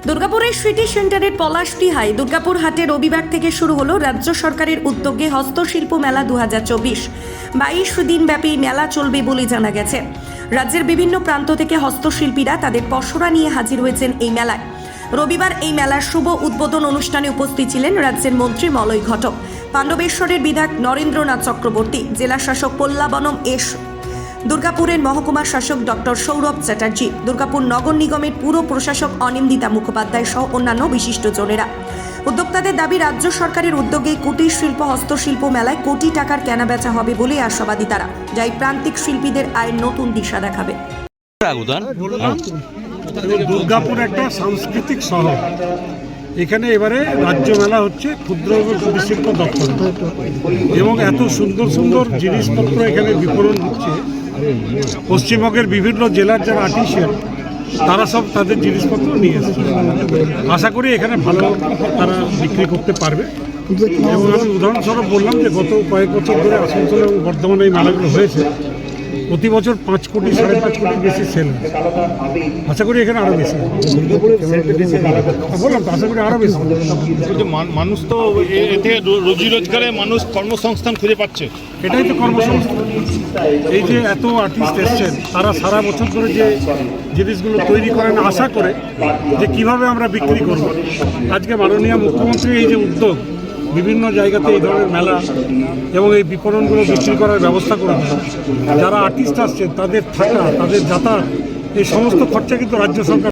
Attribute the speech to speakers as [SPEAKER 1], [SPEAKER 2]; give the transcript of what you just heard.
[SPEAKER 1] দুর্গাপুরের সিটি সেন্টারের পলাশডিহায় দুর্গাপুর হাটে রবিবার থেকে শুরু হলো রাজ্য সরকারের উদ্যোগে হস্তশিল্প মেলা 2024। 22 দিন ব্যাপী মেলা চলবে বলে জানা গেছে। রাজ্যের বিভিন্ন প্রান্ত থেকে হস্তশিল্পীরা তাদের পসরা নিয়ে হাজির হয়েছেন এই মেলায়। রবিবার এই মেলার শুভ উদ্বোধন অনুষ্ঠানে উপস্থিত ছিলেন রাজ্যের মন্ত্রী মলয় ঘটক, পাণ্ডবেশ্বরের বিধায়ক নরেন্দ্রনাথ চক্রবর্তী, জেলা শাসক পল্লাবনম এস, দুর্গাপুরের মহকুমা শাসক ডক্টর সৌরভ চ্যাটার্জি, দুর্গাপুর নগর নিগমের পুর প্রশাসক অনিন্দিতা মুখোপাধ্যায় সহ অন্যান্য বিশিষ্টজনেরা। উদ্যোক্তাদের দাবি, রাজ্য সরকারের উদ্যোগে কুটির শিল্প হস্তশিল্প মেলায় কোটি টাকার কেনাবেচা হবে বলে আশাবাদী তারা, যা এই প্রান্তিক শিল্পীদের আয়ের নতুন দিশা দেখাবে।
[SPEAKER 2] দুর্গাপুর একটা সাংস্কৃতিক শহর। এখানে এবারে রাজ্য মেলা হচ্ছে ক্ষুদ্র ও কুটির শিল্প দপ্তর, এবং এত সুন্দর সুন্দর জিনিসপত্র এখানে বিপণন হচ্ছে। পশ্চিমবঙ্গের বিভিন্ন জেলার যারা আর্টিসিয়ান তারা সব তাদের জিনিসপত্র নিয়ে এসেছে। আশা করি এখানে ভালো তারা বিক্রি করতে পারবে। এবং আমি উদাহরণস্বরূপ বললাম যে গত কয়েক বছর ধরে আসানসোল এবং বর্ধমানে এই মেলাগুলো হয়েছে, প্রতি বছর 5 কোটি 5.5 কোটির বেশি সেল। আশা করি এখানে আরো বেশি বললাম, আশা করি আরো বেশি।
[SPEAKER 3] মানুষ তো এতে রোজি রোজগারে মানুষ কর্মসংস্থান খুঁজে পাচ্ছে,
[SPEAKER 2] এটাই তো কর্মসংস্থান। এই যে এত আর্টিস্ট এসছেন, তারা সারা বছর ধরে যে জিনিসগুলো তৈরি করেন আশা করে যে কিভাবে আমরা বিক্রি করব। আজকে মাননীয় মুখ্যমন্ত্রী এই যে উদ্যোগ, বিভিন্ন জায়গাতে এই ধরনের মেলা এবং এই বিপণনগুলো বিক্রি করার ব্যবস্থা করে দেয়। যারা আর্টিস্ট আসছেন তাদের থাকা, তাদের যাতায়াত, এই সমস্ত খরচা কিন্তু রাজ্য সরকার